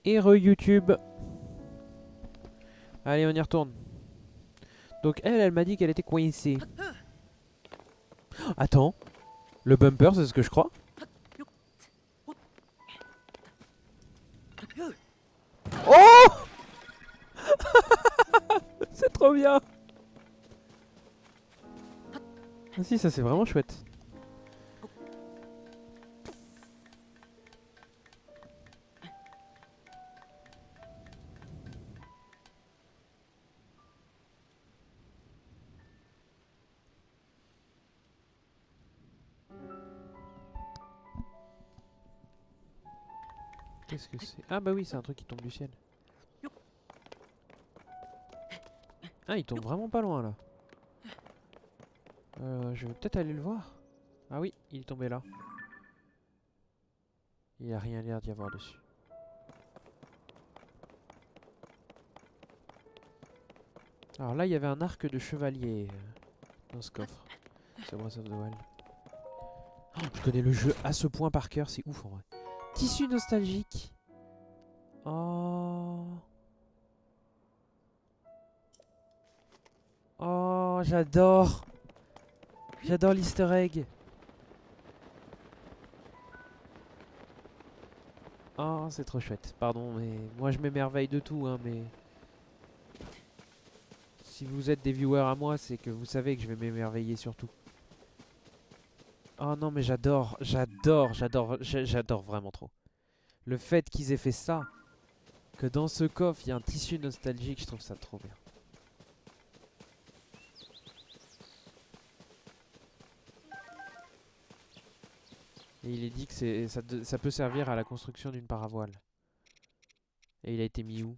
Et re-YouTube. Allez, on y retourne. Donc elle m'a dit qu'elle était coincée. Attends, le bumper, c'est ce que je crois. Oh, c'est trop bien. Ah si, ça c'est vraiment chouette. Qu'est-ce que c'est? Ah bah oui, c'est un truc qui tombe du ciel. Ah, il tombe vraiment pas loin là. Je vais peut-être aller le voir. Ah oui, il est tombé là. Il n'y a rien l'air d'y avoir dessus. Alors là, il y avait un arc de chevalier dans ce coffre. C'est Breath of the Wild. Oh, je connais le jeu à ce point par cœur, c'est ouf en vrai. Tissu nostalgique. Oh. Oh, j'adore. J'adore l'easter egg. Oh, c'est trop chouette. Pardon, mais moi je m'émerveille de tout, hein, mais... Si vous êtes des viewers à moi, c'est que vous savez que je vais m'émerveiller surtout. Oh non, mais j'adore vraiment trop. Le fait qu'ils aient fait ça, que dans ce coffre, il y a un tissu nostalgique, je trouve ça trop bien. Et il est dit que ça peut servir à la construction d'une paravoile. Et il a été mis où?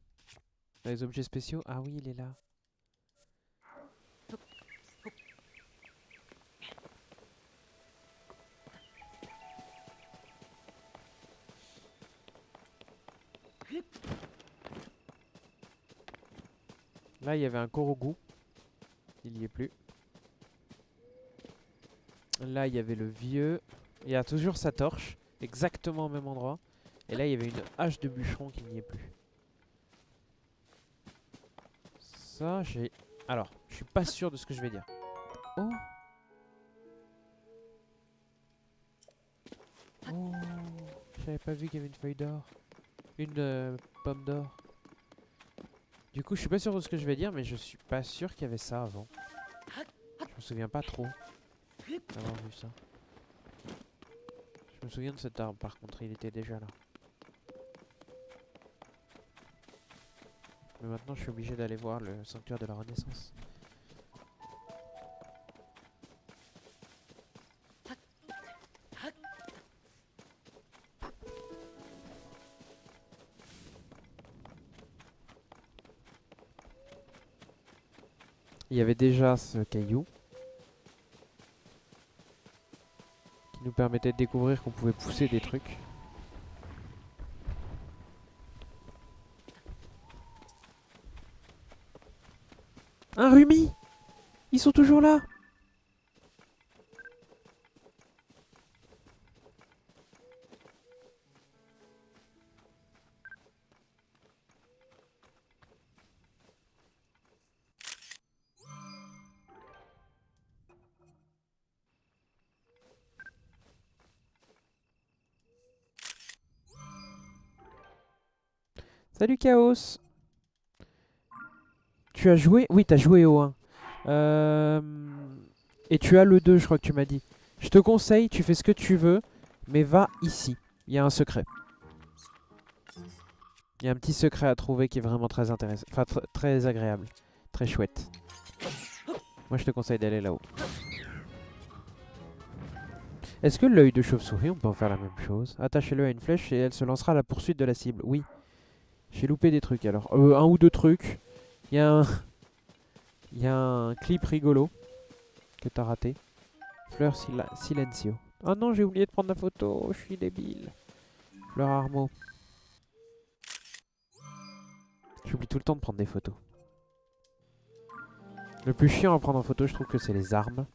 Dans les objets spéciaux? Ah oui, il est là. Là, il y avait un Korogu. Il y est plus. Là, il y avait le vieux. Il y a toujours sa torche, exactement au même endroit. Et là, il y avait une hache de bûcheron qui n'y est plus. Ça, j'ai... Alors, je suis pas sûr de ce que je vais dire. Oh. Oh. J'avais pas vu qu'il y avait une feuille d'or. Une pomme d'or. Du coup, je suis pas sûr de ce que je vais dire, mais je suis pas sûr qu'il y avait ça avant. Je me souviens pas trop d'avoir vu ça. Je me souviens de cet arbre, par contre, il était déjà là. Mais maintenant, je suis obligé d'aller voir le sanctuaire de la Renaissance. Il y avait déjà ce caillou qui nous permettait de découvrir qu'on pouvait pousser des trucs. Un rumi! Ils sont toujours là! Salut Chaos! Tu as joué? Oui, t'as joué au 1. Euh... Et tu as le 2, je crois que tu m'as dit. Je te conseille, tu fais ce que tu veux, mais va ici. Il y a un secret. Il y a un petit secret à trouver qui est vraiment très intéressant. Enfin, très agréable. Très chouette. Moi, je te conseille d'aller là-haut. Est-ce que l'œil de chauve-souris, on peut en faire la même chose? Attachez-le à une flèche et elle se lancera à la poursuite de la cible. Oui. J'ai loupé des trucs alors. Un ou deux trucs. Il y a un... Il y a un clip rigolo que t'as raté. Fleur Silencio. Oh non, j'ai oublié de prendre la photo. Je suis débile. Fleur Armo. J'oublie tout le temps de prendre des photos. Le plus chiant à prendre en photo, je trouve que c'est les armes.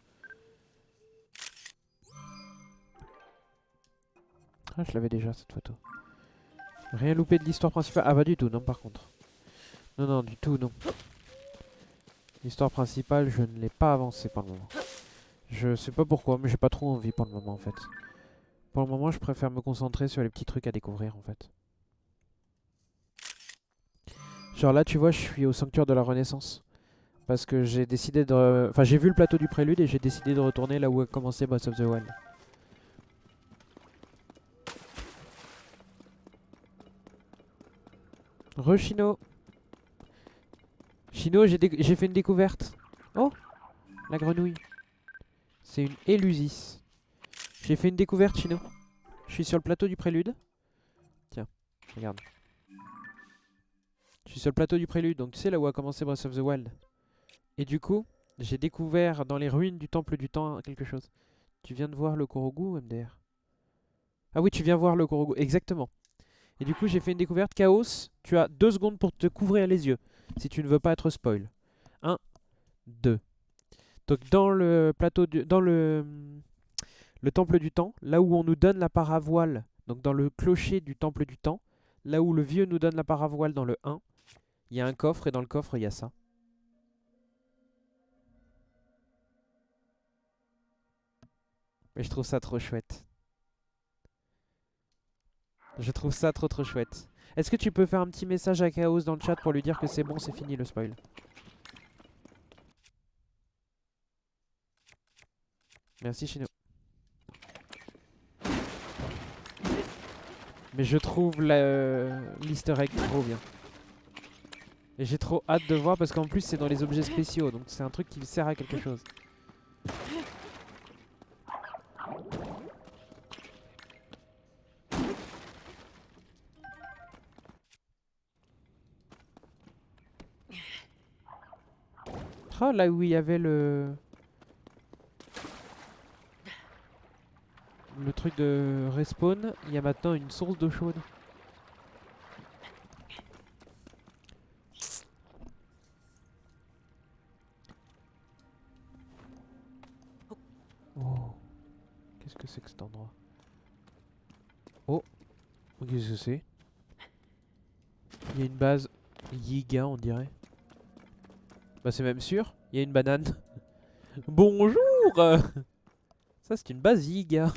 Ah, je l'avais déjà cette photo. Rien loupé de l'histoire principale. Ah, pas du tout, non, par contre. Non, non, du tout, non. L'histoire principale, je ne l'ai pas avancée pour le moment. Je sais pas pourquoi, mais j'ai pas trop envie pour le moment, en fait. Pour le moment, je préfère me concentrer sur les petits trucs à découvrir, en fait. Genre là, tu vois, je suis au sanctuaire de la Renaissance. Parce que j'ai décidé de... Enfin, j'ai vu le plateau du prélude et j'ai décidé de retourner là où a commencé Breath of the Wild. Re-Chino. Chino, j'ai fait une découverte. Oh, la grenouille. C'est une Elusis. J'ai fait une découverte, Chino. Je suis sur le plateau du prélude. Tiens, regarde. Je suis sur le plateau du prélude, donc tu sais là où a commencé Breath of the Wild. Et du coup, j'ai découvert dans les ruines du temple du temps quelque chose. Tu viens de voir le Korogu, MDR? Ah oui, tu viens voir le Korogu, exactement. Et du coup, j'ai fait une découverte. Chaos, tu as 2 secondes pour te couvrir les yeux, si tu ne veux pas être spoil. 1, 2. Donc dans le plateau, dans le temple du temps, là où on nous donne la paravoile, donc dans le clocher du temple du temps, là où le vieux nous donne la paravoile dans le 1, il y a un coffre et dans le coffre, il y a ça. Et je trouve ça trop chouette. Je trouve ça trop trop chouette. Est-ce que tu peux faire un petit message à Chaos dans le chat pour lui dire que c'est bon, c'est fini le spoil? Merci Chino. Mais je trouve l'easter egg trop bien. Et j'ai trop hâte de voir parce qu'en plus c'est dans les objets spéciaux, donc c'est un truc qui sert à quelque chose. Ah, là où il y avait le truc de respawn, il y a maintenant une source d'eau chaude. Oh, qu'est-ce que c'est que cet endroit? Oh, qu'est-ce que c'est? Il y a une base Yiga, on dirait. Bah c'est même sûr, il y a une banane. Bonjour. Ça c'est une base Yiga.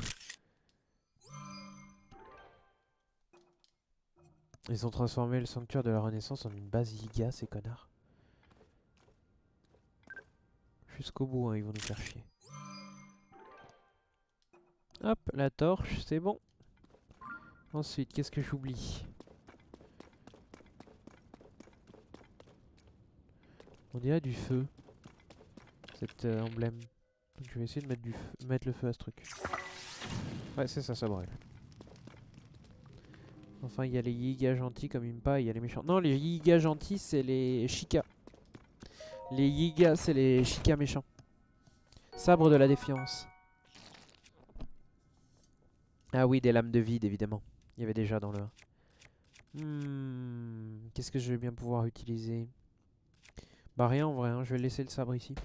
Ils ont transformé le sanctuaire de la Renaissance en une base Yiga, ces connards. Jusqu'au bout, hein, ils vont nous faire chier. Hop, la torche, c'est bon. Ensuite, qu'est-ce que j'oublie? On dirait du feu, cet emblème. Donc je vais essayer de mettre le feu à ce truc. Ouais, c'est ça, ça brûle. Enfin, il y a les Yiga gentils comme Impa, il y a les méchants. Non, les Yiga gentils, c'est les Shika. Les Yiga, c'est les Shika méchants. Sabre de la défiance. Ah oui, des lames de vide, évidemment. Il y avait déjà dans le 1. Qu'est-ce que je vais bien pouvoir utiliser? Bah rien en vrai, hein. Je vais laisser le sabre ici.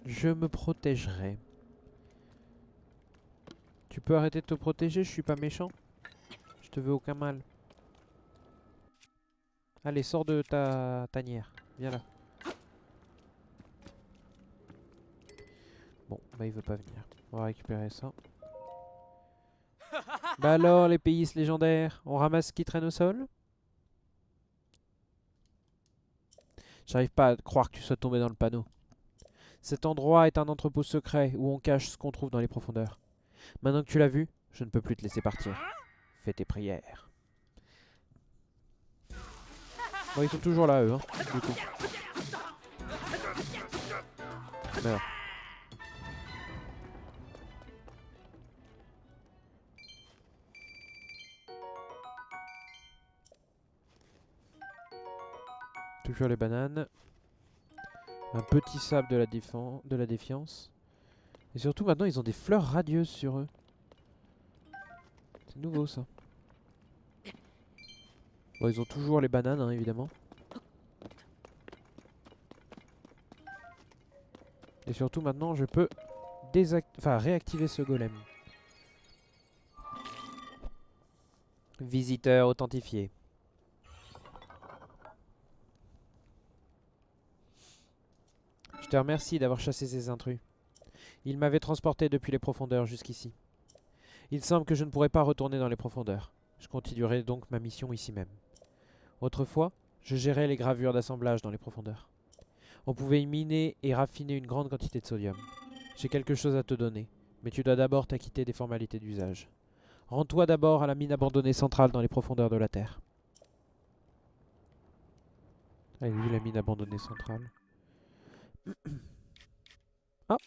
Je me protégerai. Tu peux arrêter de te protéger, je suis pas méchant. Je te veux aucun mal. Allez, sors de ta tanière. Viens là. Bon, bah il veut pas venir. On va récupérer ça. Bah alors, les pays légendaires, on ramasse ce qui traîne au sol? J'arrive pas à croire que tu sois tombé dans le panneau. Cet endroit est un entrepôt secret où on cache ce qu'on trouve dans les profondeurs. Maintenant que tu l'as vu, je ne peux plus te laisser partir. Fais tes prières. Bon, ils sont toujours là, eux, hein, du coup. Meurs. Toujours les bananes. Un petit sable de la défiance. Et surtout, maintenant, ils ont des fleurs radieuses sur eux. C'est nouveau, ça. Bon, ils ont toujours les bananes, hein, évidemment. Et surtout maintenant je peux réactiver ce golem. Visiteur authentifié. Je te remercie d'avoir chassé ces intrus. Ils m'avaient transporté depuis les profondeurs jusqu'ici. Il semble que je ne pourrai pas retourner dans les profondeurs. Je continuerai donc ma mission ici même. Autrefois, je gérais les gravures d'assemblage dans les profondeurs. On pouvait y miner et raffiner une grande quantité de sodium. J'ai quelque chose à te donner, mais tu dois d'abord t'acquitter des formalités d'usage. Rends-toi d'abord à la mine abandonnée centrale dans les profondeurs de la Terre. Elle est où la mine abandonnée centrale? Ah!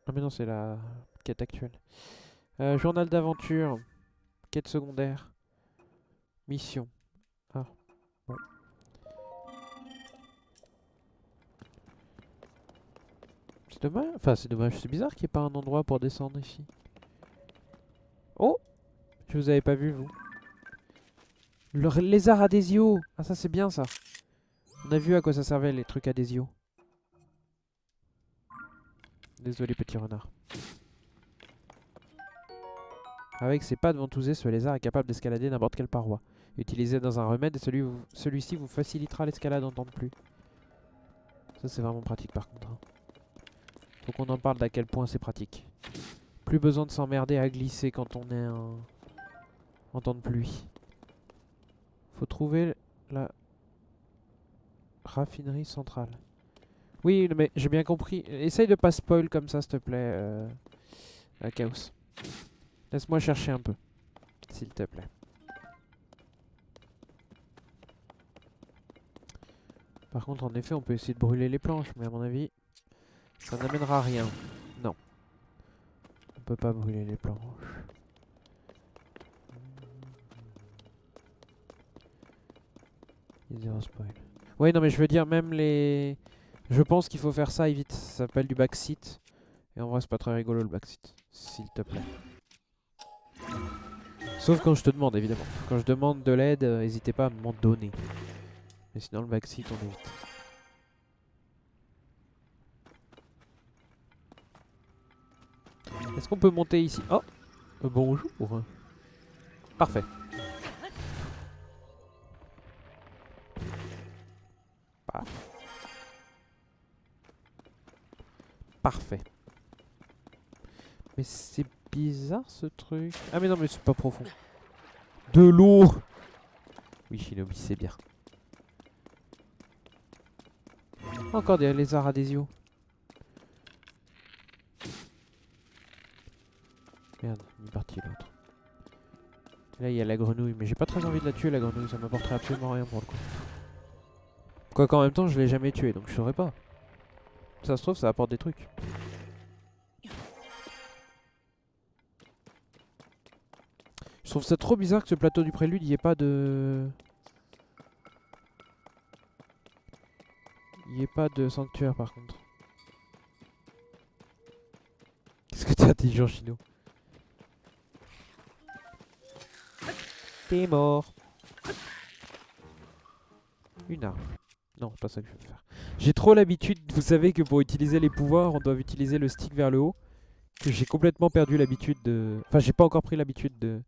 Ah mais non, c'est la quête actuelle. Journal d'aventure. Quête secondaire. Mission. Ah, bon. C'est dommage. Enfin, c'est dommage. C'est bizarre qu'il n'y ait pas un endroit pour descendre ici. Oh! Je vous avais pas vu, vous. Le lézard adésio. Ah, ça, c'est bien, ça. On a vu à quoi ça servait, les trucs adésio. Désolé, petit renard. Avec ses pattes ventousées, ce lézard est capable d'escalader n'importe quelle paroi. Utilisé dans un remède, celui-ci vous facilitera l'escalade en temps de pluie. Ça, c'est vraiment pratique, par contre. Hein. Faut qu'on en parle d'à quel point c'est pratique. Plus besoin de s'emmerder à glisser quand on est en temps de pluie. Faut trouver la raffinerie centrale. Oui, mais j'ai bien compris. Essaye de pas spoil comme ça, s'il te plaît, Chaos. Laisse-moi chercher un peu, s'il te plaît. Par contre, en effet, on peut essayer de brûler les planches, mais à mon avis, ça n'amènera à rien. Non. On peut pas brûler les planches. Il y a zéro spoil. Ouais, non, mais je veux dire, même les... Je pense qu'il faut faire ça et vite. Ça s'appelle du backseat. Et en vrai, c'est pas très rigolo le backseat. S'il te plaît. Sauf quand je te demande, évidemment. Quand je demande de l'aide, n'hésitez pas à m'en donner. Mais sinon, le backseat, on évite. Est-ce qu'on peut monter ici? Oh! Bonjour. Parfait. Parfait. Mais c'est bizarre ce truc. Ah mais non mais c'est pas profond. De l'eau! Oui Shinobi, c'est bien. Encore des lézards adhésio. Merde, il est parti l'autre. Là il y a la grenouille, mais j'ai pas très envie de la tuer la grenouille, ça m'apporterait absolument rien pour le coup. Quoi qu'en même temps je l'ai jamais tuée, donc je saurais pas. Ça se trouve ça apporte des trucs. Je trouve ça trop bizarre que ce plateau du prélude, il n'y ait pas de... Il n'y ait pas de sanctuaire par contre. Qu'est-ce que t'es intelligent, Chino? T'es mort. Une arme. Non, c'est pas ça que je veux faire. J'ai trop l'habitude, vous savez que pour utiliser les pouvoirs, on doit utiliser le stick vers le haut. Que j'ai complètement perdu l'habitude de... Enfin, j'ai pas encore pris l'habitude de...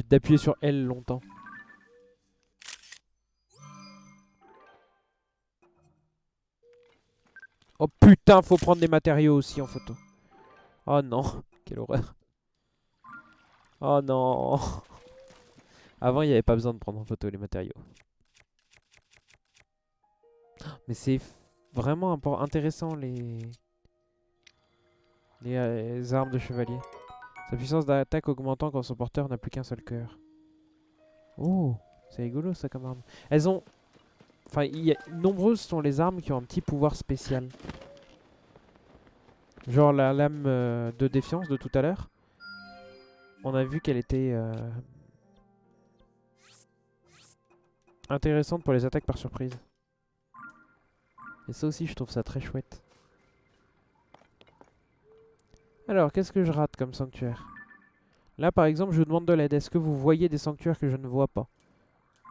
d'appuyer sur L longtemps. Oh putain, faut prendre des matériaux aussi en photo. Oh non, quelle horreur. Oh non. Avant, il n'y avait pas besoin de prendre en photo les matériaux. Mais c'est vraiment intéressant les armes de chevalier. Sa puissance d'attaque augmentant quand son porteur n'a plus qu'un seul cœur. Oh, c'est rigolo ça comme arme. Elles ont... Enfin, nombreuses sont les armes qui ont un petit pouvoir spécial. Genre la lame de défiance de tout à l'heure. On a vu qu'elle était intéressante pour les attaques par surprise. Et ça aussi, je trouve ça très chouette. Alors, qu'est-ce que je rate comme sanctuaire? Là, par exemple, je vous demande de l'aide. Est-ce que vous voyez des sanctuaires que je ne vois pas?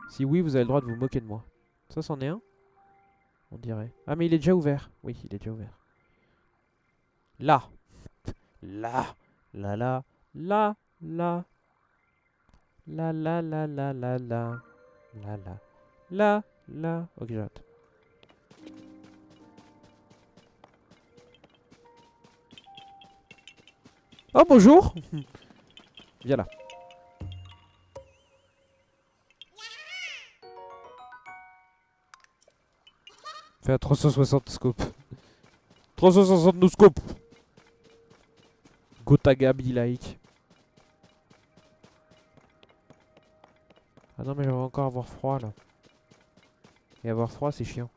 Si oui, vous avez le droit de vous moquer de moi. Ça, c'en est un. On dirait. Ah mais il est déjà ouvert. Oui, il est déjà ouvert. Là. Là. Là, là. Là. Là. Là, là, là, là, là, là. Là, là. Là, là. Ok, j'arrête. Oh, bonjour. Viens là. Fais un 360 scope. 360 no scope. Gotaga be like. Ah non mais je vais encore avoir froid là. Et avoir froid c'est chiant.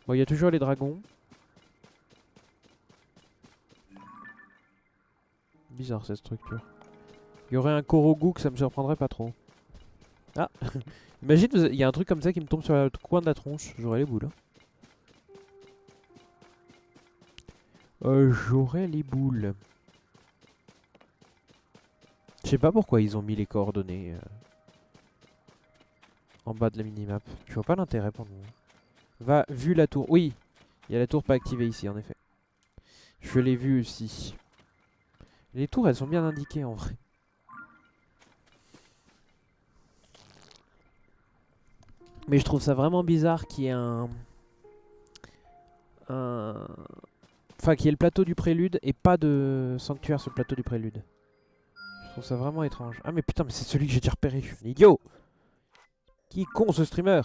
Bon il y a toujours les dragons. Bizarre cette structure. Il y aurait un Korogu que ça me surprendrait pas trop. Ah. Imagine il y a un truc comme ça qui me tombe sur le coin de la tronche. J'aurais les boules. Hein. J'aurais les boules. Je sais pas pourquoi ils ont mis les coordonnées en bas de la minimap. Je vois pas l'intérêt pour nous. Va, vu la tour. Oui, il y a la tour pas activée ici en effet. Je l'ai vue aussi. Les tours elles sont bien indiquées en vrai. Mais je trouve ça vraiment bizarre qu'il y ait enfin qu'il y ait le plateau du prélude et pas de sanctuaire sur le plateau du prélude. Je trouve ça vraiment étrange. Ah mais putain mais c'est celui que j'ai déjà repéré, je suis un idiot. Qui est con ce streamer.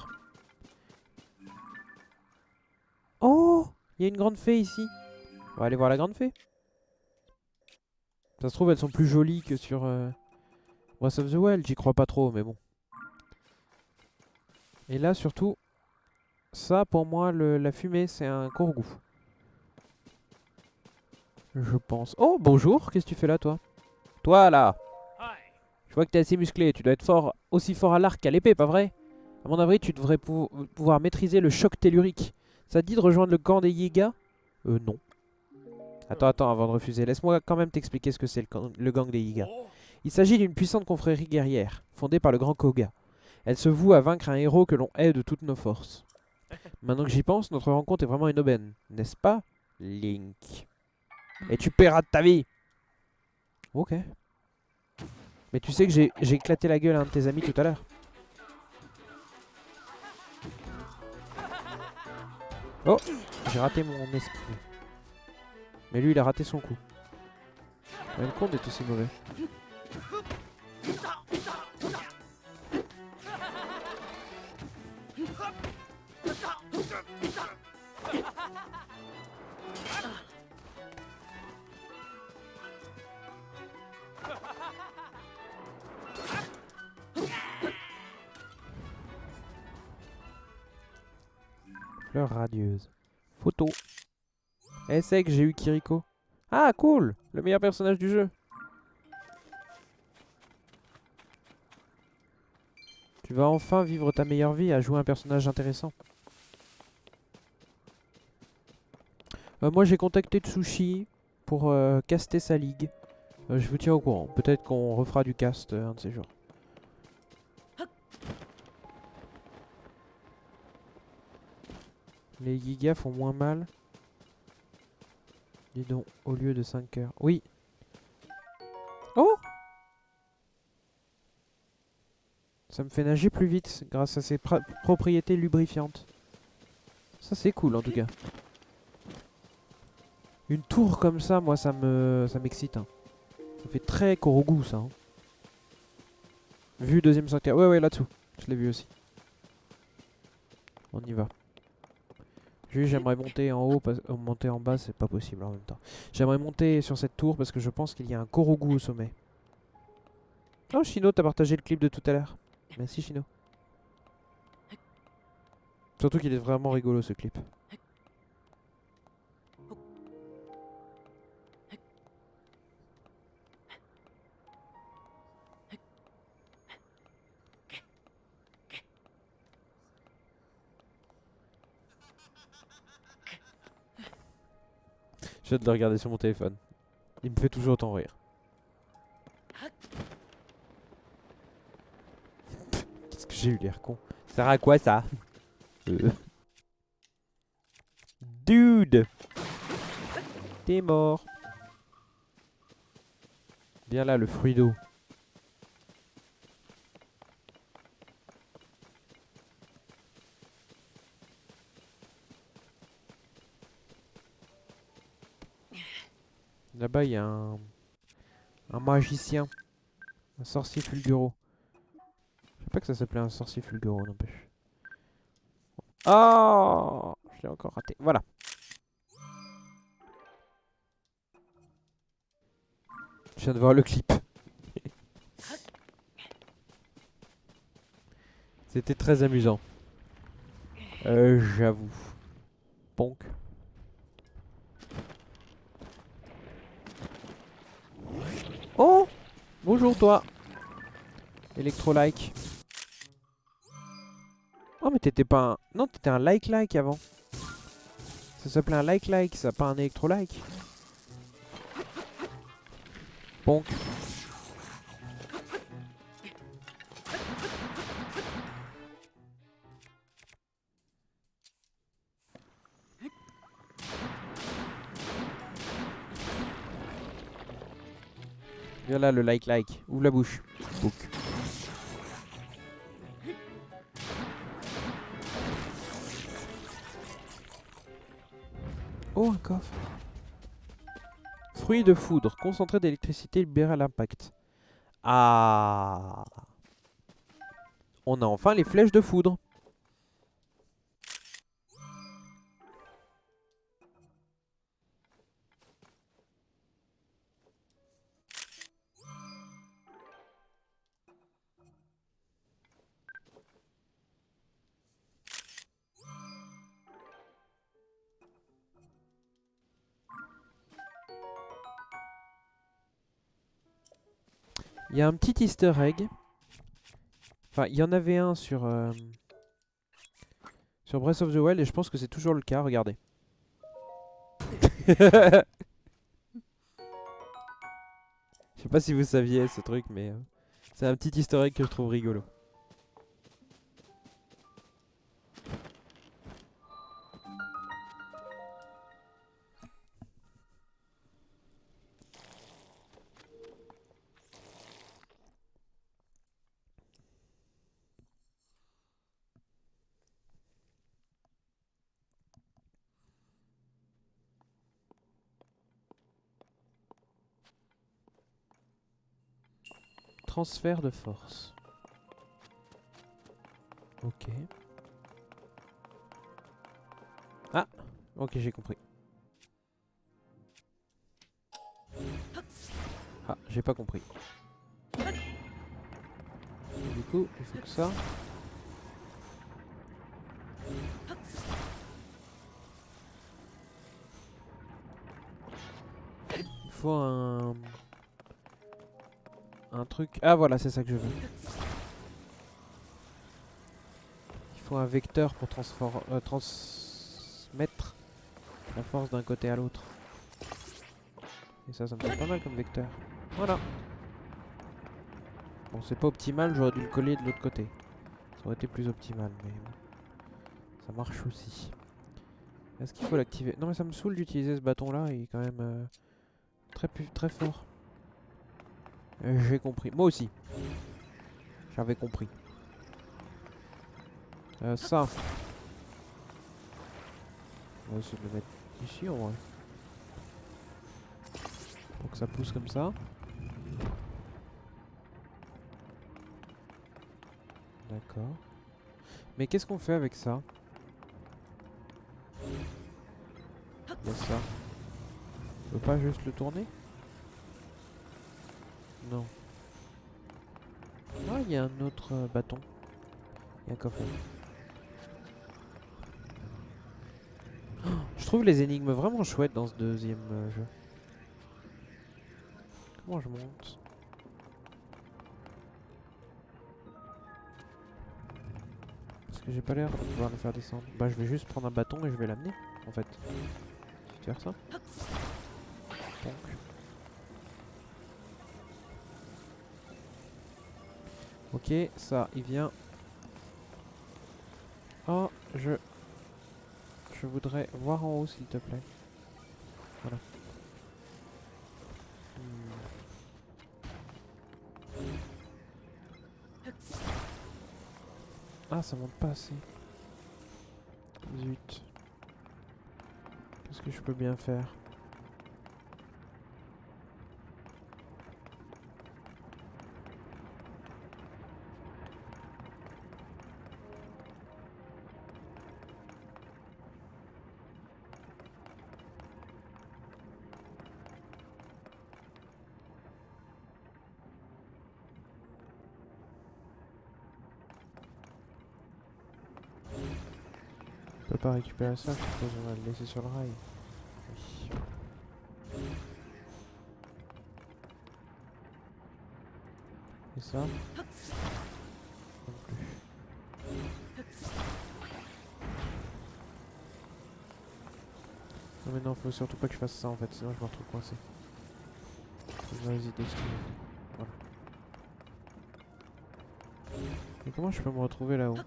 Oh, il y a une grande fée ici. On va aller voir la grande fée. Ça se trouve elles sont plus jolies que sur Breath of the Wild, j'y crois pas trop mais bon. Et là surtout, ça pour moi la fumée c'est un Korogu. Je pense. Oh bonjour, qu'est-ce que tu fais là toi? Toi là. Je vois que t'es assez musclé, tu dois être fort, aussi fort à l'arc qu'à l'épée, pas vrai? À mon avis, tu devrais pouvoir maîtriser le choc tellurique. Ça te dit de rejoindre le camp des Yiga? Non. Attends, avant de refuser, laisse-moi quand même t'expliquer ce que c'est le gang des Yiga. Il s'agit d'une puissante confrérie guerrière, fondée par le grand Koga. Elle se voue à vaincre un héros que l'on hait de toutes nos forces. Maintenant que j'y pense, notre rencontre est vraiment une aubaine, n'est-ce pas, Link? Et tu paieras de ta vie. Ok. Mais tu sais que j'ai éclaté la gueule à un de tes amis tout à l'heure. Oh, j'ai raté mon esquive. Mais lui, il a raté son coup. Même con d'être aussi mauvais. Fleur radieuse. Photo. Eh, c'est que j'ai eu Kiriko. Ah, cool! Le meilleur personnage du jeu. Tu vas enfin vivre ta meilleure vie à jouer un personnage intéressant. Moi, j'ai contacté Tsushi pour caster sa ligue. Je vous tiens au courant. Peut-être qu'on refera du cast un de ces jours. Les gigas font moins mal. Dis donc, au lieu de 5 heures. Oui. Oh! Ça me fait nager plus vite grâce à ses propriétés lubrifiantes. Ça c'est cool en tout cas. Une tour comme ça, moi ça m'excite. Hein. Ça fait très Korogu ça. Hein. Vue deuxième sanctuaire. Ouais là-dessous. Je l'ai vu aussi. On y va. Juste j'aimerais monter en haut, monter en bas c'est pas possible en même temps. J'aimerais monter sur cette tour parce que je pense qu'il y a un Korogu au sommet. Oh Shino, t'as partagé le clip de tout à l'heure. Merci Shino. Surtout qu'il est vraiment rigolo ce clip. J'ai hâte de le regarder sur mon téléphone. Il me fait toujours autant rire. Qu'est-ce que j'ai eu l'air con. Ça sert à quoi ça Dude! T'es mort. Viens là, le fruit d'eau. Là-bas, il y a un magicien. Un sorcier fulguro. Je sais pas que ça s'appelait un sorcier fulguro, n'empêche. Oh! Je l'ai encore raté. Voilà. Je viens de voir le clip. C'était très amusant. J'avoue. Ponk. Oh! Bonjour toi. Electro-like. Oh mais t'étais pas un... Non, t'étais un like-like avant. Ça s'appelait un like-like, ça, pas un électro-like. Ponk. Viens là, le like-like. Ouvre la bouche. Ponk. Oh, un coffre. Fruit de foudre. Concentré d'électricité libéré à l'impact. Ah. On a enfin les flèches de foudre. Il y a un petit easter egg. Enfin, il y en avait un sur Breath of the Wild et je pense que c'est toujours le cas. Regardez. Je sais pas si vous saviez ce truc, mais c'est un petit easter egg que je trouve rigolo. Transfert de force. Ok. Ah, ok, j'ai compris. Ah, j'ai pas compris. Du coup, il faut que ça. Il faut un truc. Ah voilà, c'est ça que je veux. Il faut un vecteur pour transmettre la force d'un côté à l'autre. Et ça me fait pas mal comme vecteur. Voilà. Bon, c'est pas optimal, j'aurais dû le coller de l'autre côté. Ça aurait été plus optimal, mais bon. Ça marche aussi. Est-ce qu'il faut l'activer? Non mais ça me saoule d'utiliser ce bâton là, il est quand même très fort. J'ai compris. Moi aussi. J'avais compris. Ça. On va essayer de le mettre ici en vrai. Pour que ça pousse comme ça. D'accord. Mais qu'est-ce qu'on fait avec ça? Il y a ça. On peut pas juste le tourner? Non. Ah, il y a un autre bâton. Il y a un coffre. Oh, je trouve les énigmes vraiment chouettes dans ce deuxième jeu. Comment je monte? Parce que j'ai pas l'air de pouvoir le faire descendre. Bah je vais juste prendre un bâton et je vais l'amener en fait. Tu veux faire ça? Donc. Ok, ça il vient. Oh, je je voudrais voir en haut s'il te plaît. Voilà. Ah, ça monte pas assez. Zut. Qu'est-ce que je peux bien faire? Je peux pas récupérer ça, je suppose on va le laisser sur le rail. Oui. Et ça? Non plus. Non mais non, faut surtout pas que je fasse ça en fait, sinon je me retrouve coincé. C'est une mauvaise idée ce qu'il me fait. Voilà. Et comment je peux me retrouver là-haut?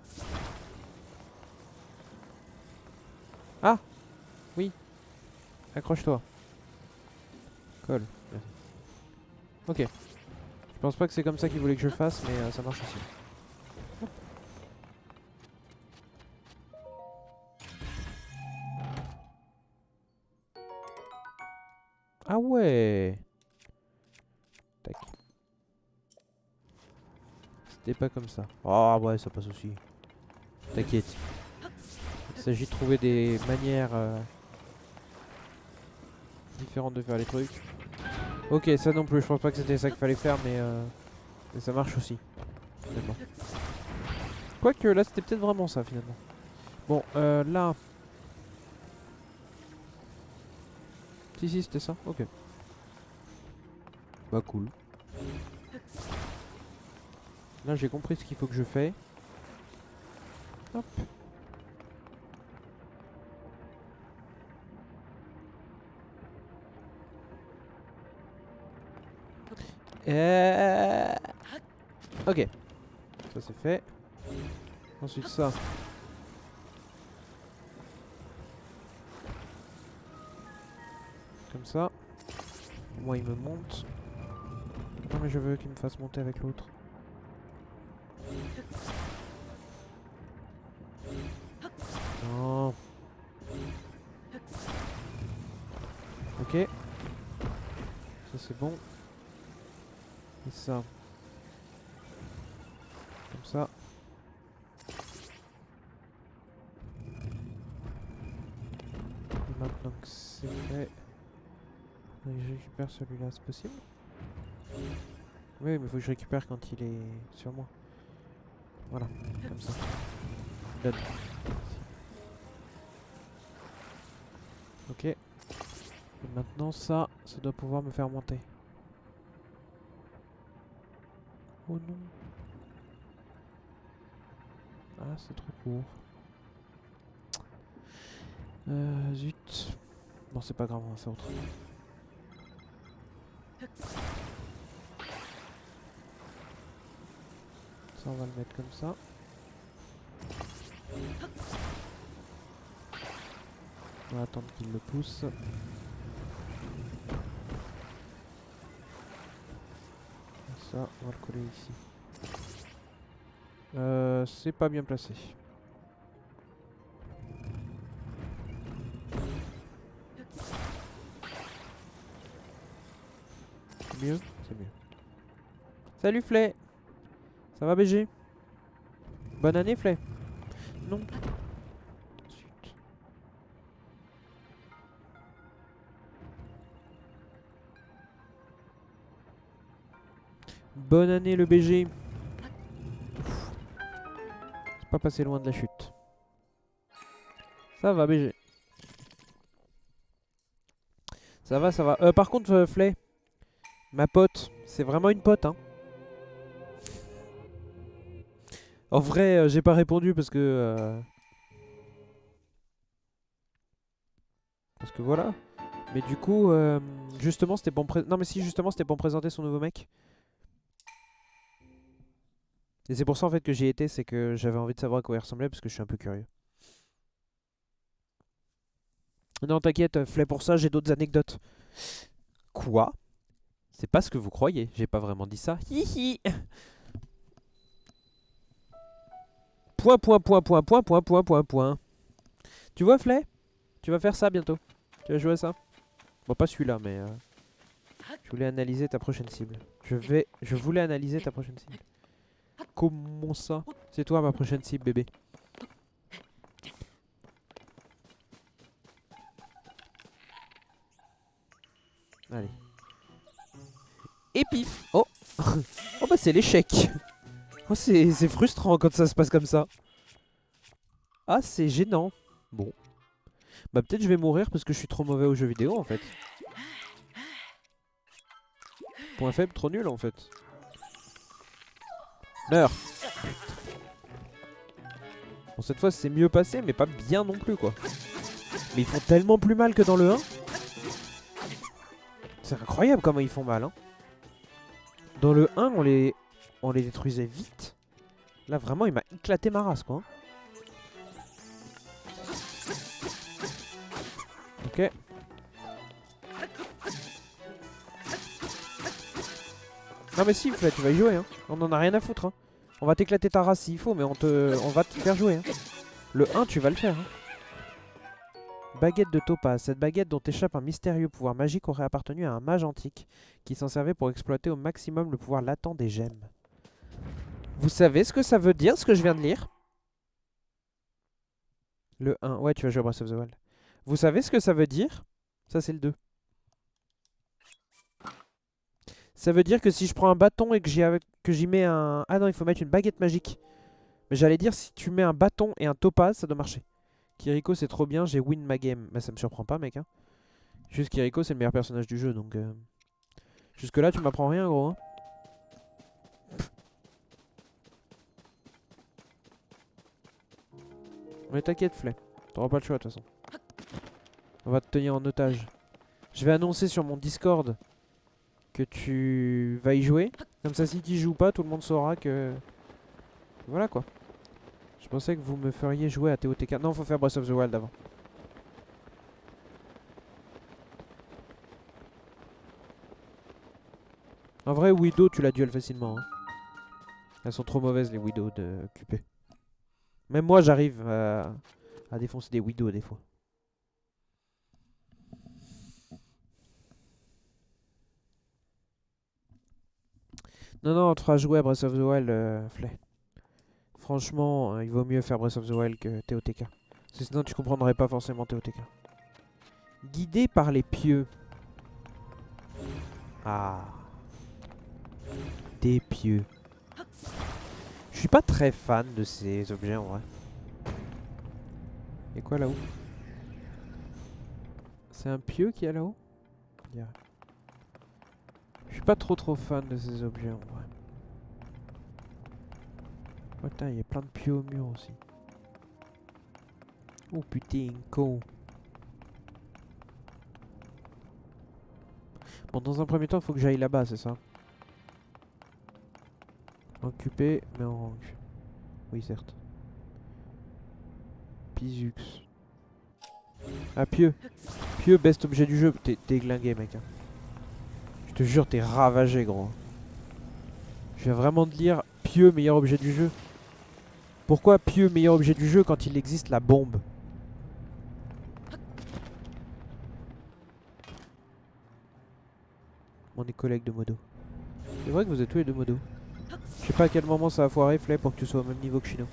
Ah! Oui! Accroche-toi. Colle. Merci. Ok. Je pense pas que c'est comme ça qu'il voulait que je fasse, mais ça marche aussi. Ah ouais! Tac. C'était pas comme ça. Ah ouais, ça passe aussi. T'inquiète. Il s'agit de trouver des manières différentes de faire les trucs. Ok, ça non plus, je pense pas que c'était ça qu'il fallait faire, mais ça marche aussi. Finalement. Quoique là, c'était peut-être vraiment ça finalement. Bon, là. Si, c'était ça. Ok. Bah, cool. Là, j'ai compris ce qu'il faut que je fais. Hop. Ok. Ça c'est fait. Ensuite ça. Comme ça. Moi il me monte. Non mais je veux qu'il me fasse monter avec l'autre. Non. Ok. Ça c'est bon. Et ça. Comme ça. Et maintenant que c'est fait. Je récupère celui-là, c'est possible? Oui, mais il faut que je récupère quand il est sur moi. Voilà, comme ça. Done. Ok. Et maintenant ça doit pouvoir me faire monter. Oh non. Ah, c'est trop court. Zut. Bon, c'est pas grave, on va faire autrement. Ça, on va le mettre comme ça. On va attendre qu'il le pousse. Ça, on va le coller ici. C'est pas bien placé. C'est mieux? C'est mieux. Salut Flay! Ça va BG? Bonne année Flay? Non. Zut. Bonne année le BG! C'est pas passé loin de la chute. Ça va BG. Ça va, ça va. Par contre Flay, ma pote, c'est vraiment une pote hein. En vrai, j'ai pas répondu parce que voilà. Mais du coup, justement, c'était pour me non mais si justement c'était pour me présenter son nouveau mec. Et c'est pour ça en fait que j'y étais, c'est que j'avais envie de savoir à quoi il ressemblait parce que je suis un peu curieux. Non, t'inquiète, Flay, pour ça, j'ai d'autres anecdotes. Quoi? C'est pas ce que vous croyez, j'ai pas vraiment dit ça. Hihi. Point, point, point, point, point, point, point, point, point. Tu vois, Flay? Tu vas faire ça bientôt. Tu vas jouer à ça. Bon, pas celui-là, mais je voulais analyser ta prochaine cible. Je voulais analyser ta prochaine cible. Comment ça? C'est toi ma prochaine cible, bébé. Allez. Et pif. Oh. Oh bah c'est l'échec. Oh c'est frustrant quand ça se passe comme ça. Ah c'est gênant. Bon. Bah peut-être je vais mourir parce que je suis trop mauvais aux jeux vidéo en fait. Point faible, trop nul en fait. Meurs. Bon cette fois c'est mieux passé mais pas bien non plus quoi. Mais ils font tellement plus mal que dans le 1. C'est incroyable comment ils font mal hein. Dans le 1 on les détruisait vite. Là vraiment il m'a éclaté ma race quoi. Ok. Non mais si Flay, tu vas y jouer hein. On en a rien à foutre hein. On va t'éclater ta race s'il faut mais on va te faire jouer hein. Le 1 tu vas le faire hein. Baguette de Topaz. Cette baguette dont échappe un mystérieux pouvoir magique aurait appartenu à un mage antique qui s'en servait pour exploiter au maximum le pouvoir latent des gemmes. Vous savez ce que ça veut dire, ce que je viens de lire? Le 1. Ouais, tu vas jouer à Breath of the Wild. Vous savez ce que ça veut dire? Ça, c'est le 2. Ça veut dire que si je prends un bâton et que j'y mets un... Ah non, il faut mettre une baguette magique. Mais j'allais dire, si tu mets un bâton et un topaz, ça doit marcher. Kiriko, c'est trop bien, j'ai win ma game. Bah, ça me surprend pas, mec. Hein. Juste Kiriko, c'est le meilleur personnage du jeu, donc... Jusque là, tu m'apprends rien, gros. Hein. Mais t'inquiète, Flay. T'auras pas le choix, de toute façon. On va te tenir en otage. Je vais annoncer sur mon Discord que tu vas y jouer. Comme ça, si tu joues pas, tout le monde saura que... Voilà, quoi. Je pensais que vous me feriez jouer à TOTK. Non, faut faire Breath of the Wild avant. En vrai, Widow, tu la duel facilement. Hein. Elles sont trop mauvaises, les Widow de QP. Même moi, j'arrive à défoncer des Widow des fois. Non, non, on te fera jouer à Breath of the Wild, Flay. Franchement, il vaut mieux faire Breath of the Wild que TOTK. Parce que sinon, tu comprendrais pas forcément TOTK. Guidé par les pieux. Ah. Des pieux. Je suis pas très fan de ces objets en vrai. Y'a quoi là-haut? C'est un pieu qui est là-haut? Yeah. Je suis pas trop fan de ces objets en vrai. Oh putain, il y a plein de pieux au mur aussi. Oh putain, con. Bon, dans un premier temps, il faut que j'aille là-bas, c'est ça? Occupé, mais en rank. Oui, certes. Pizux. Ah, pieux. Pieux, best objet du jeu. T'es déglingué, mec. Hein. Je te jure, t'es ravagé, gros. Je viens vraiment de lire pieux, meilleur objet du jeu. Pourquoi pieux, meilleur objet du jeu quand il existe la bombe? On est collègues de modo. C'est vrai que vous êtes tous les deux modo. Je sais pas à quel moment ça va foirer, Flay, pour que tu sois au même niveau que Chino.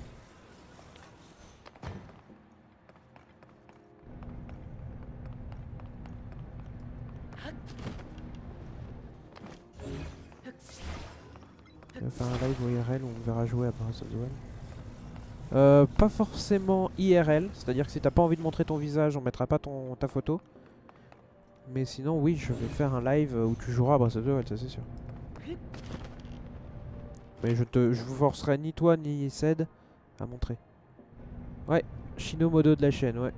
On va faire un live IRL où on verra jouer à Breath of the Wild. Pas forcément IRL, c'est-à-dire que si t'as pas envie de montrer ton visage, on mettra pas ta photo. Mais sinon, oui, je vais faire un live où tu joueras à Breath of the Wild, ça c'est sûr. Mais je vous forcerai ni toi ni Ced à montrer. Ouais, Chino modo de la chaîne, ouais.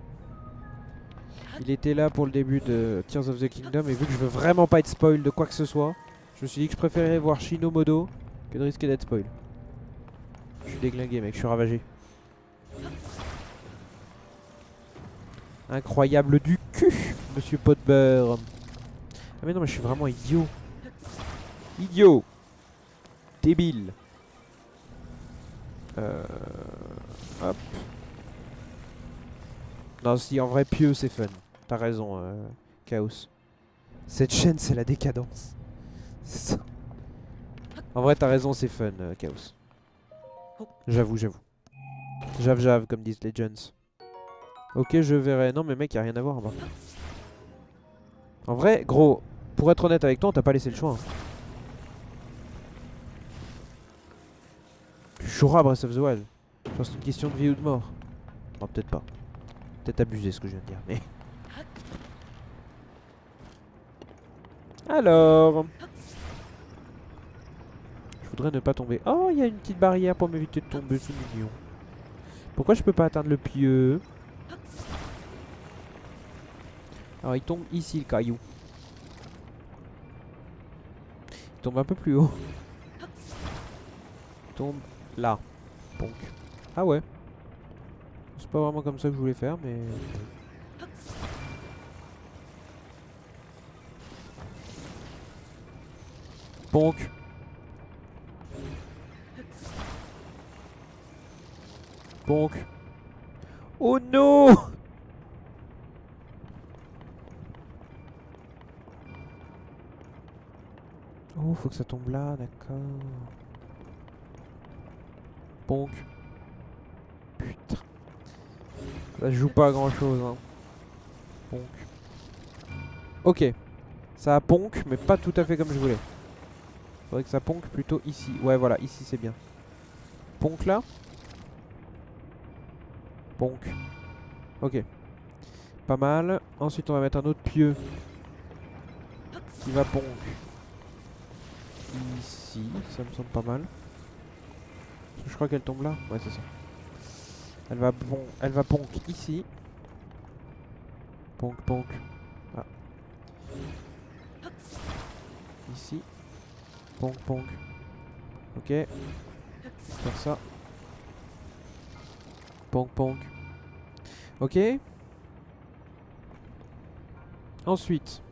Il était là pour le début de Tears of the Kingdom et vu que je veux vraiment pas être spoil de quoi que ce soit, je me suis dit que je préférais voir Chino modo que de risquer d'être spoil. Je suis déglingué mec, je suis ravagé. Incroyable du cul, monsieur Potbeurre. Ah mais non mais je suis vraiment idiot. Idiot. Débile. Hop. Non si en vrai pieux c'est fun. T'as raison Chaos. Cette chaîne c'est la décadence. C'est ça. En vrai t'as raison c'est fun Chaos. J'avoue. Jave comme disent les gens. Ok je verrai. Non mais mec y a rien à voir en bas. En vrai gros, pour être honnête avec toi on t'a pas laissé le choix. Hein. Tu joueras à Breath of the Wild. Je pense que c'est une question de vie ou de mort. Non peut-être pas. Peut-être abusé ce que je viens de dire mais... Alors... Je voudrais ne pas tomber. Oh il y a une petite barrière pour m'éviter de tomber, c'est mignon. Pourquoi je peux pas atteindre le pieu? Alors il tombe ici le caillou. Il tombe un peu plus haut. Il tombe là. Bonk. Ah ouais. C'est pas vraiment comme ça que je voulais faire mais... Bonk. Bonk. Oh non! Oh faut que ça tombe là, d'accord. Bonk. Putain. Ça joue pas à grand chose hein. Ponk. Ok. Ça a ponk mais pas tout à fait comme je voulais. Faudrait que ça ponk plutôt ici. Ouais voilà, ici c'est bien. Ponk là. Ponk. Ok. Pas mal. Ensuite on va mettre un autre pieu. Qui va ponk. Ici. Ça me semble pas mal. Je crois qu'elle tombe là. Ouais c'est ça. Elle va ponk ici. Ponk ponk. Ah. Ici. Ponk ponk. Ok. Faire ça. Ponk ponk. Ok. Ensuite.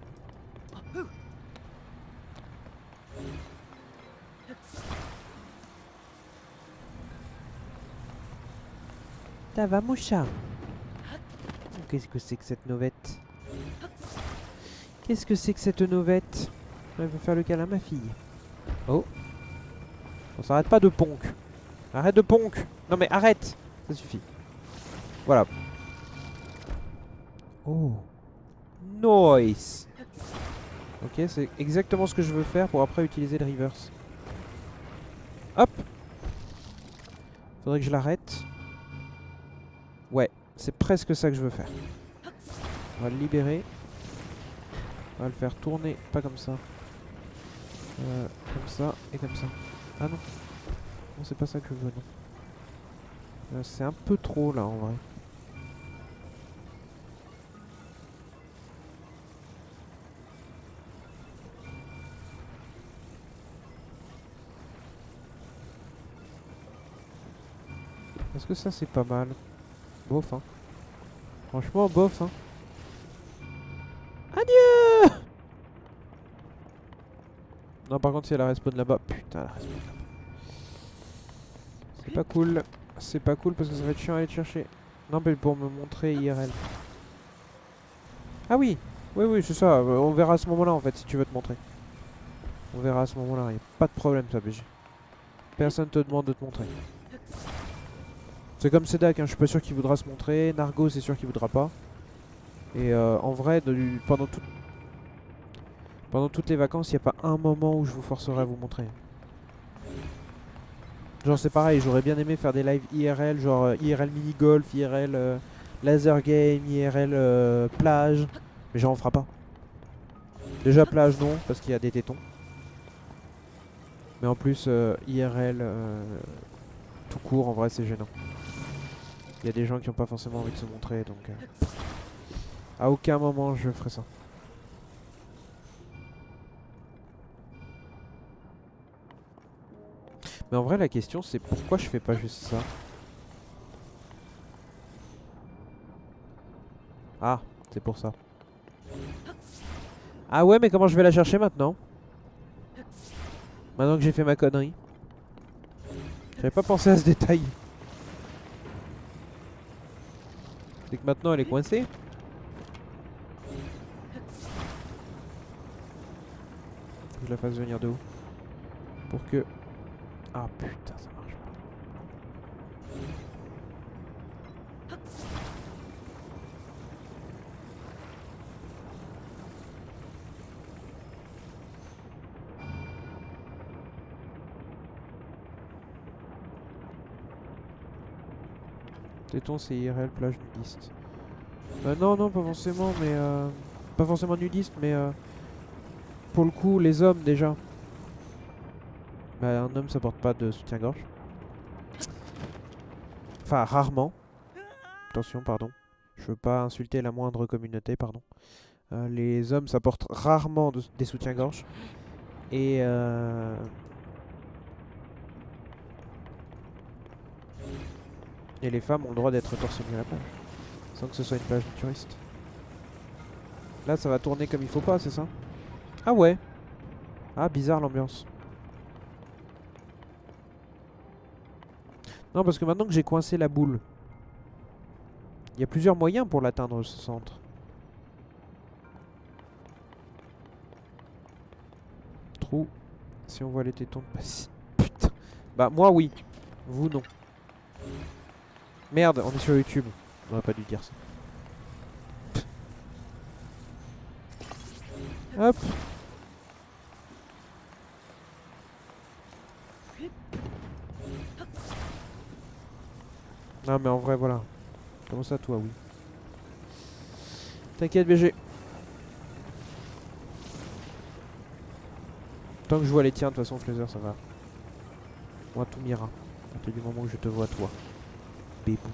Ça va mon chat? Qu'est-ce que c'est que cette novette? Qu'est-ce que c'est que cette novette? Elle veut faire le câlin à ma fille. Oh. On s'arrête pas de ponk. Arrête de ponk. Non mais arrête. Ça suffit. Voilà. Oh. Nice. Ok, c'est exactement ce que je veux faire pour après utiliser le reverse. Hop. Faudrait que je l'arrête. Ouais, c'est presque ça que je veux faire. On va le libérer. On va le faire tourner, pas comme ça. Comme ça et comme ça. Ah non. Non, c'est pas ça que je veux, non. C'est un peu trop là en vrai. Est-ce que ça c'est pas mal? Bof hein. Franchement bof hein. Adieu. Non par contre si elle a respawn là-bas. Putain elle a respawn là-bas. C'est pas cool. C'est pas cool parce que ça va être chiant à aller te chercher. Non mais pour me montrer IRL. Ah oui. Oui c'est ça. On verra à ce moment là en fait si tu veux te montrer. On verra à ce moment là. Y'a pas de problème ça BG. Personne te demande de te montrer. C'est comme Sedak, hein, je suis pas sûr qu'il voudra se montrer. Nargo, c'est sûr qu'il voudra pas. Et en vrai, pendant toutes les vacances, il n'y a pas un moment où je vous forcerai à vous montrer. Genre, c'est pareil, j'aurais bien aimé faire des lives IRL, genre IRL mini-golf, IRL laser game, IRL plage. Mais genre, on fera pas. Déjà, plage, non, parce qu'il y a des tétons. Mais en plus, IRL tout court, en vrai, c'est gênant. Il y a des gens qui n'ont pas forcément envie de se montrer, donc... à aucun moment je ferai ça. Mais en vrai la question c'est pourquoi je fais pas juste ça. Ah, c'est pour ça. Ah ouais, mais comment je vais la chercher maintenant? Maintenant que j'ai fait ma connerie. J'avais pas pensé à ce détail. C'est que maintenant elle est coincée. Faut que je la fasse venir de haut. Pour que... Ah putain, ça marche pas. Téton, c'est IRL, plage nudiste. Non, non, pas forcément, mais... Pas forcément nudiste, mais... Pour le coup, les hommes, déjà. Bah, un homme, ça porte pas de soutien-gorge. Enfin, rarement. Attention, pardon. Je veux pas insulter la moindre communauté, pardon. Les hommes, ça porte rarement des soutiens-gorge. Et... Et les femmes ont le droit d'être torse nu à la plage. Sans que ce soit une plage naturiste. Là, ça va tourner comme il faut pas, c'est ça? Ah ouais. Ah, bizarre l'ambiance. Non, parce que maintenant que j'ai coincé la boule, il y a plusieurs moyens pour l'atteindre, ce centre. Trou. Si on voit les tétons de passer. Putain. Bah, moi, oui. Vous, non. Merde, on est sur YouTube. On aurait pas dû dire ça. Hop. Non, mais en vrai, voilà. Comment ça, toi, oui. T'inquiète, BG. Tant que je vois les tiens, de toute façon, Flazer, ça va. Moi, tout m'ira. À partir du moment où je te vois, toi. Bébou.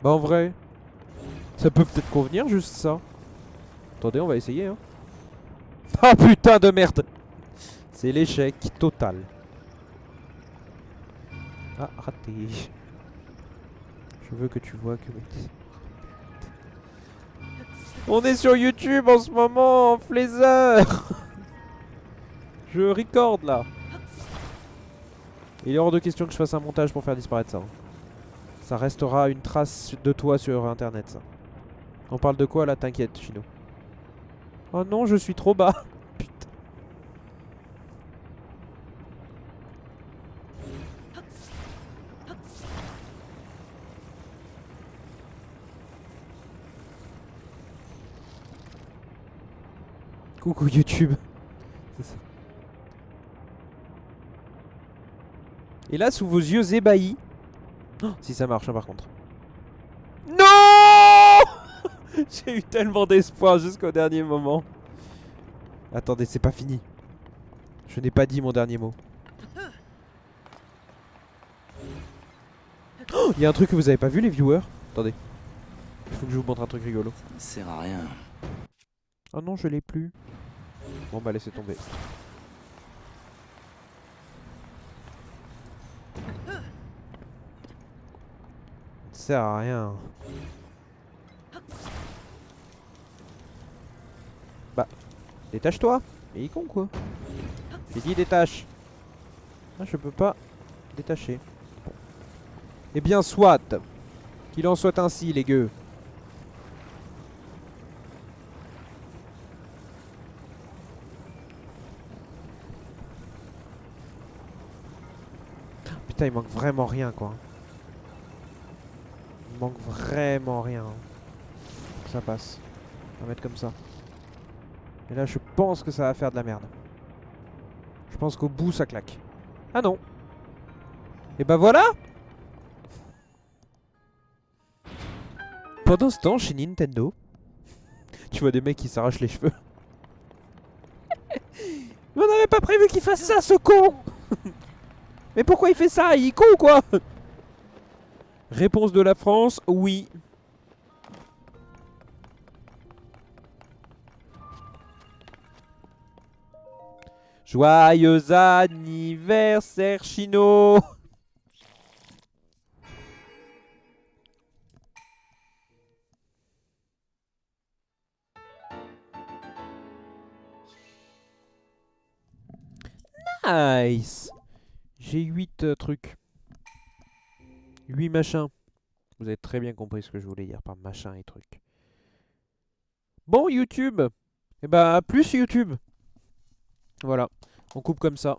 Bah, en vrai, ça peut peut-être convenir, juste ça. Attendez, on va essayer, hein. Ah, putain de merde. C'est l'échec total. Ah, raté. Je veux que tu vois que... On est sur YouTube en ce moment, Flazer. Je record là. Il est hors de question que je fasse un montage pour faire disparaître ça. Ça restera une trace de toi sur internet, ça. On parle de quoi là? T'inquiète, Chino. Oh non, je suis trop bas. Putain. Coucou YouTube. C'est ça. Et là, sous vos yeux ébahis. Oh, si ça marche, hein, par contre. Non. J'ai eu tellement d'espoir jusqu'au dernier moment. Attendez, c'est pas fini. Je n'ai pas dit mon dernier mot. Oh, il y a un truc que vous avez pas vu, les viewers. Attendez. Il faut que je vous montre un truc rigolo. Ça sert à rien. Oh non, je l'ai plus. Bon bah laissez tomber. Ça sert à rien. Bah, détache-toi. Mais il est con quoi. J'ai dit détache. Ah, je peux pas détacher. Bon. Eh bien soit. Qu'il en soit ainsi les gueux. Putain, il manque vraiment rien quoi. Il manque vraiment rien. Ça passe. On va mettre comme ça. Et là je pense que ça va faire de la merde. Je pense qu'au bout ça claque. Ah non. Et bah voilà. Pendant ce temps chez Nintendo, tu vois des mecs qui s'arrachent les cheveux. Mais on n'avait pas prévu qu'il fasse ça, ce con. Mais pourquoi il fait ça? Il est con ou quoi? Réponse de la France, oui. Joyeux anniversaire, Chino. Nice. J'ai 8 trucs. 8 machins. Vous avez très bien compris ce que je voulais dire par machin et trucs. Bon, YouTube. Et bah, à plus YouTube. Voilà. On coupe comme ça.